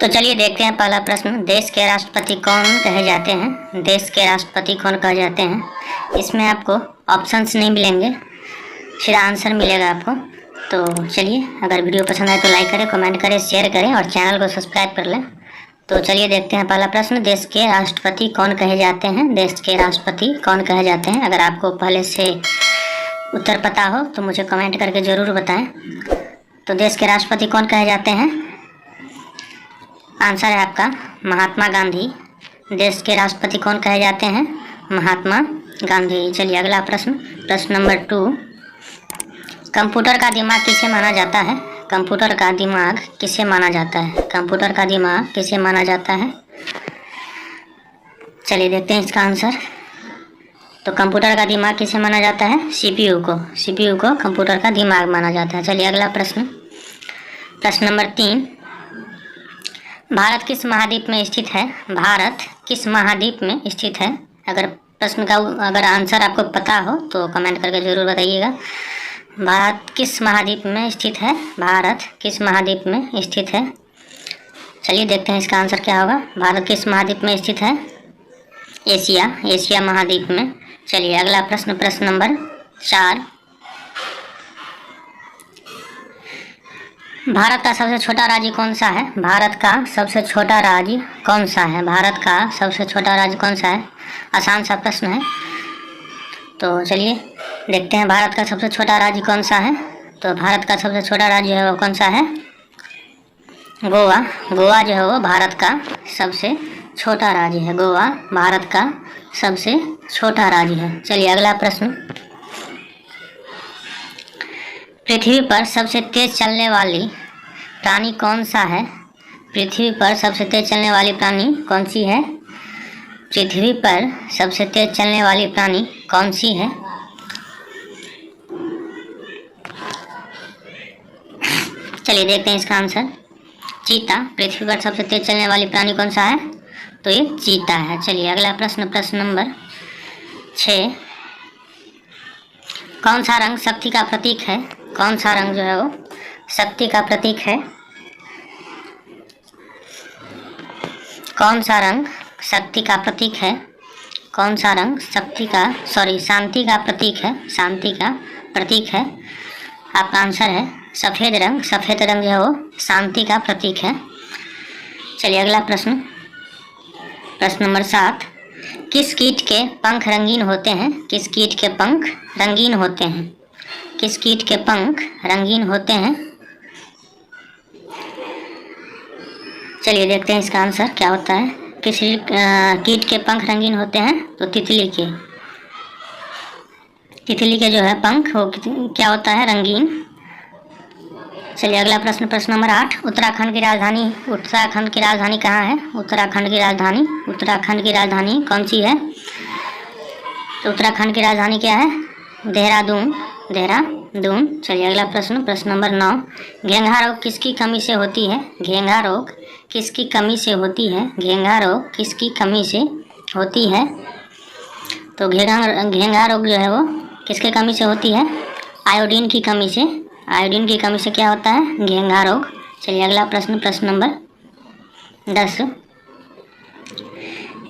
तो चलिए देखते हैं पहला प्रश्न, देश के राष्ट्रपति कौन कहे जाते हैं। देश के राष्ट्रपति कौन कहे जाते हैं, इसमें आपको ऑप्शंस नहीं मिलेंगे, सीधा आंसर मिलेगा आपको। तो चलिए, अगर वीडियो पसंद आए तो लाइक करें, कमेंट करें, शेयर करें और चैनल को सब्सक्राइब कर लें। तो चलिए देखते हैं पहला प्रश्न, देश के राष्ट्रपति कौन कहे जाते हैं। देश के राष्ट्रपति कौन कहे जाते हैं। अगर आपको पहले से उत्तर पता हो तो मुझे कमेंट करके ज़रूर बताएं। तो देश के राष्ट्रपति कौन कहे जाते हैं, आंसर है आपका महात्मा गांधी। देश के राष्ट्रपति कौन कहे जाते हैं, महात्मा गांधी। चलिए अगला प्रश्न, प्रश्न नंबर 2, कंप्यूटर का दिमाग किसे माना जाता है। कंप्यूटर का दिमाग किसे माना जाता है। कंप्यूटर का दिमाग किसे माना जाता है। चलिए देखते हैं इसका आंसर। तो कंप्यूटर का दिमाग किसे माना जाता है, सीपीयू को। सीपीयू को कंप्यूटर का दिमाग माना जाता है। चलिए अगला प्रश्न, प्रश्न नंबर 3, भारत किस महाद्वीप में स्थित है। भारत किस महाद्वीप में स्थित है। अगर प्रश्न का अगर आंसर आपको पता हो तो कमेंट करके ज़रूर बताइएगा। भारत किस महाद्वीप में स्थित है। भारत किस महाद्वीप में स्थित है। चलिए देखते हैं इसका आंसर क्या होगा। भारत किस महाद्वीप में स्थित है, एशिया। एशिया महाद्वीप में। चलिए अगला प्रश्न, प्रश्न नंबर 4, भारत का सबसे छोटा राज्य कौन सा है। भारत का सबसे छोटा राज्य कौन सा है। भारत का सबसे छोटा राज्य कौन सा है। आसान सा प्रश्न है। तो चलिए देखते हैं भारत का सबसे छोटा राज्य कौन सा है। तो भारत का सबसे छोटा राज्य है वो कौन सा है, गोवा। गोवा जो है वो भारत का सबसे छोटा राज्य है। गोवा भारत का सबसे छोटा राज्य है। चलिए अगला प्रश्न, पृथ्वी पर सबसे तेज चलने वाली प्राणी कौन सा है। पृथ्वी पर सबसे तेज चलने वाली प्राणी कौन सी है। पृथ्वी पर सबसे तेज चलने वाली प्राणी कौन सी है। चलिए देखते हैं इसका आंसर, चीता। पृथ्वी पर सबसे तेज चलने वाली प्राणी कौन सा है, तो ये चीता है। चलिए अगला प्रश्न, प्रश्न नंबर 6, कौन सा रंग शक्ति का प्रतीक है। कौन सा रंग जो है वो शक्ति का प्रतीक है। कौन सा रंग शक्ति का प्रतीक है। कौन सा रंग शक्ति का शांति का प्रतीक है। शांति का प्रतीक है। आपका आंसर है सफ़ेद रंग। सफ़ेद रंग जो है वो शांति का प्रतीक है। चलिए अगला प्रश्न, प्रश्न नंबर 7, किस कीट के पंख रंगीन होते हैं। किस कीट के पंख रंगीन होते हैं। किस कीट के पंख रंगीन होते हैं। चलिए देखते हैं इसका आंसर क्या होता है। किस कीट के पंख रंगीन होते हैं, तो तितली के। तितली के जो है पंख वो क्या होता है, रंगीन। चलिए अगला प्रश्न, प्रश्न नंबर 8, उत्तराखंड की राजधानी कहाँ है। उत्तराखंड की राजधानी कौन सी है। तो उत्तराखंड की राजधानी क्या है, देहरादून। चलिए अगला प्रश्न, प्रश्न नंबर 9, घेंघा रोग किसकी कमी से होती है। घेंघा रोग किसकी कमी से होती है। घेंघा रोग किसकी कमी से होती है। तो घेंघा रोग जो है वो किसके कमी से होती है, आयोडीन की कमी से। आयोडीन की कमी से क्या होता है, घेंघा रोग। चलिए अगला प्रश्न, प्रश्न नंबर 10,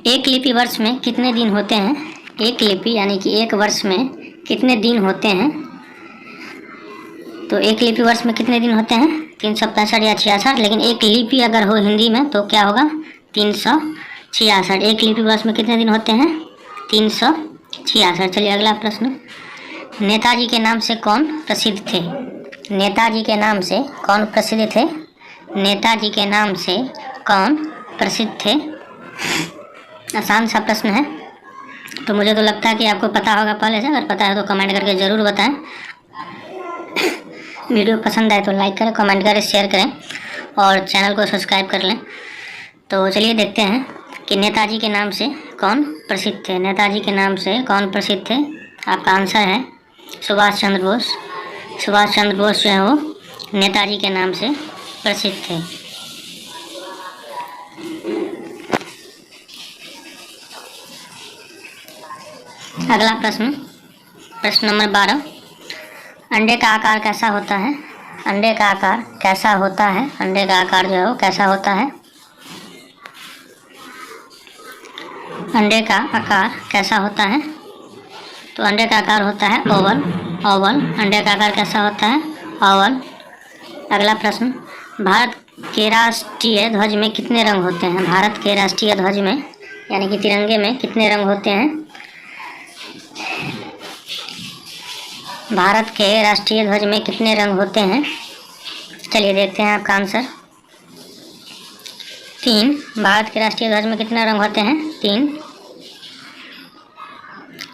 एक लिपि वर्ष में कितने दिन होते हैं। एक लिपि यानी कि एक वर्ष में कितने दिन होते हैं। तो एक लिपि वर्ष में कितने दिन होते हैं, 365 या 66। लेकिन एक लिपि अगर हो हिंदी में तो क्या होगा, 366। एक लिपि वर्ष में कितने दिन होते हैं, 366। चलिए अगला प्रश्न, नेताजी के नाम से कौन प्रसिद्ध थे। नेताजी के नाम से कौन प्रसिद्ध थे। नेताजी के नाम से कौन प्रसिद्ध थे। आसान सा प्रश्न है, तो मुझे तो लगता है कि आपको पता होगा पहले से। अगर पता है तो कमेंट करके ज़रूर बताएं। वीडियो पसंद आए तो लाइक करें, कमेंट करें, शेयर करें और चैनल को सब्सक्राइब कर लें। तो चलिए देखते हैं कि नेताजी के नाम से कौन प्रसिद्ध थे। नेताजी के नाम से कौन प्रसिद्ध थे। आपका आंसर है सुभाष चंद्र बोस। सुभाष चंद्र बोस जो है वो नेताजी के नाम से प्रसिद्ध थे। अगला प्रश्न, प्रश्न नंबर 12, अंडे का आकार कैसा होता है। अंडे का आकार कैसा होता है। अंडे का आकार जो है वो कैसा होता है। अंडे का आकार कैसा होता है? तो अंडे का आकार होता है ओवल। ओवल अंडे का आकार कैसा होता है? ओवल। अगला प्रश्न, भारत के राष्ट्रीय ध्वज में कितने रंग होते हैं? भारत के राष्ट्रीय ध्वज में यानी कि तिरंगे में कितने रंग होते हैं? भारत के राष्ट्रीय ध्वज में कितने रंग होते हैं? चलिए देखते हैं आपका आंसर। 3। भारत के राष्ट्रीय ध्वज में कितने रंग होते हैं? 3।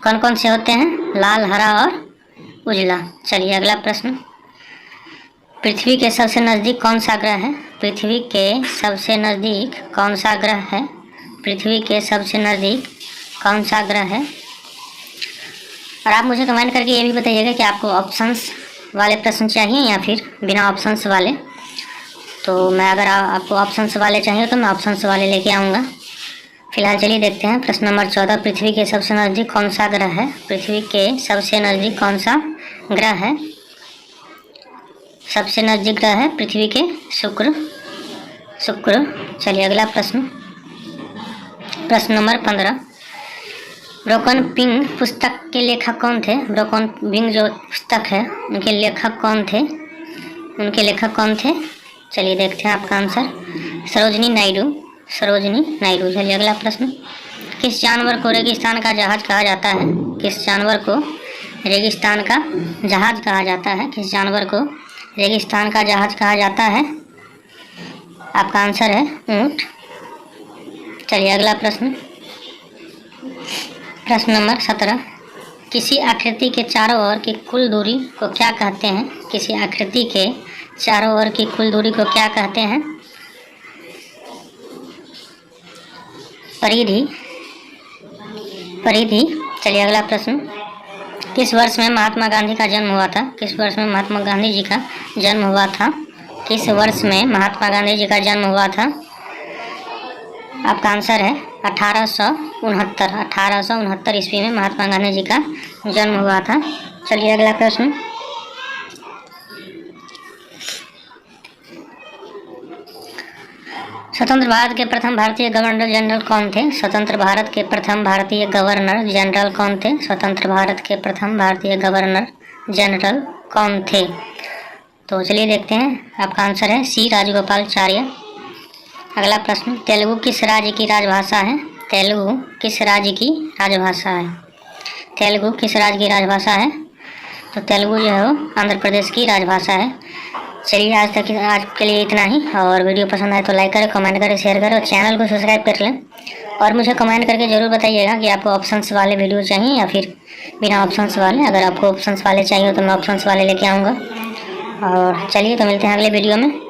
कौन कौन से होते हैं? लाल, हरा और उजला। चलिए अगला प्रश्न, पृथ्वी के सबसे नज़दीक कौन सा ग्रह है? पृथ्वी के सबसे नज़दीक कौन सा ग्रह है? पृथ्वी के सबसे नज़दीक कौन सा ग्रह है? और आप मुझे कमेंट करके ये भी बताइएगा कि आपको ऑप्शंस वाले प्रश्न चाहिए या फिर बिना ऑप्शंस वाले। तो मैं अगर आपको ऑप्शंस वाले चाहिए तो मैं ऑप्शंस वाले लेके आऊँगा। फिलहाल चलिए देखते हैं प्रश्न नंबर 14, पृथ्वी के सबसे नज़दीक कौन सा ग्रह है? पृथ्वी के सबसे नज़दीक कौन सा ग्रह है? सबसे नज़दीक ग्रह है पृथ्वी के शुक्र। चलिए अगला प्रश्न, प्रश्न नंबर 15, ब्रोकन पिंग पुस्तक के लेखक कौन थे? ब्रोकन पिंग जो पुस्तक है उनके लेखक कौन थे? चलिए देखते हैं आपका आंसर, सरोजिनी नायडू। चलिए अगला प्रश्न, किस जानवर को रेगिस्तान का जहाज कहा जाता है? किस जानवर को रेगिस्तान का जहाज कहा जाता है? किस जानवर को रेगिस्तान का जहाज कहा जाता है? आपका आंसर है ऊँट। चलिए अगला प्रश्न, प्रश्न नंबर 17, किसी आकृति के चारों ओर की कुल दूरी को क्या कहते हैं? किसी आकृति के चारों ओर की कुल दूरी को क्या कहते हैं? परिधि। चलिए अगला प्रश्न, किस वर्ष में महात्मा गांधी का जन्म हुआ था? किस वर्ष में महात्मा गांधी जी का जन्म हुआ था? किस वर्ष में महात्मा गांधी जी का जन्म हुआ था? आपका आंसर है 1869 ईस्वी में महात्मा गांधी जी का जन्म हुआ था। चलिए अगला प्रश्न, स्वतंत्र भारत के प्रथम भारतीय गवर्नर जनरल कौन थे? स्वतंत्र भारत के प्रथम भारतीय गवर्नर जनरल कौन थे? स्वतंत्र भारत के प्रथम भारतीय गवर्नर जनरल कौन थे? तो चलिए देखते हैं, आपका आंसर है सी राजगोपालाचार्य। अगला प्रश्न, तेलुगु किस राज्य की राजभाषा है? तेलुगु किस राज्य की राजभाषा है? तेलुगु किस राज्य की राजभाषा है? तो तेलुगु जो है वो आंध्र प्रदेश की राजभाषा है। चलिए आज के लिए इतना ही, और वीडियो पसंद आए तो लाइक करें, कमेंट करें, शेयर करें और चैनल को सब्सक्राइब कर लें। और मुझे कमेंट करके ज़रूर बताइएगा कि आपको ऑप्शंस वाले वीडियो चाहिए या फिर बिना ऑप्शंस वाले। अगर आपको ऑप्शंस वाले चाहिए तो मैं ऑप्शंस वाले लेके आऊँगा। और चलिए तो मिलते हैं अगले वीडियो में।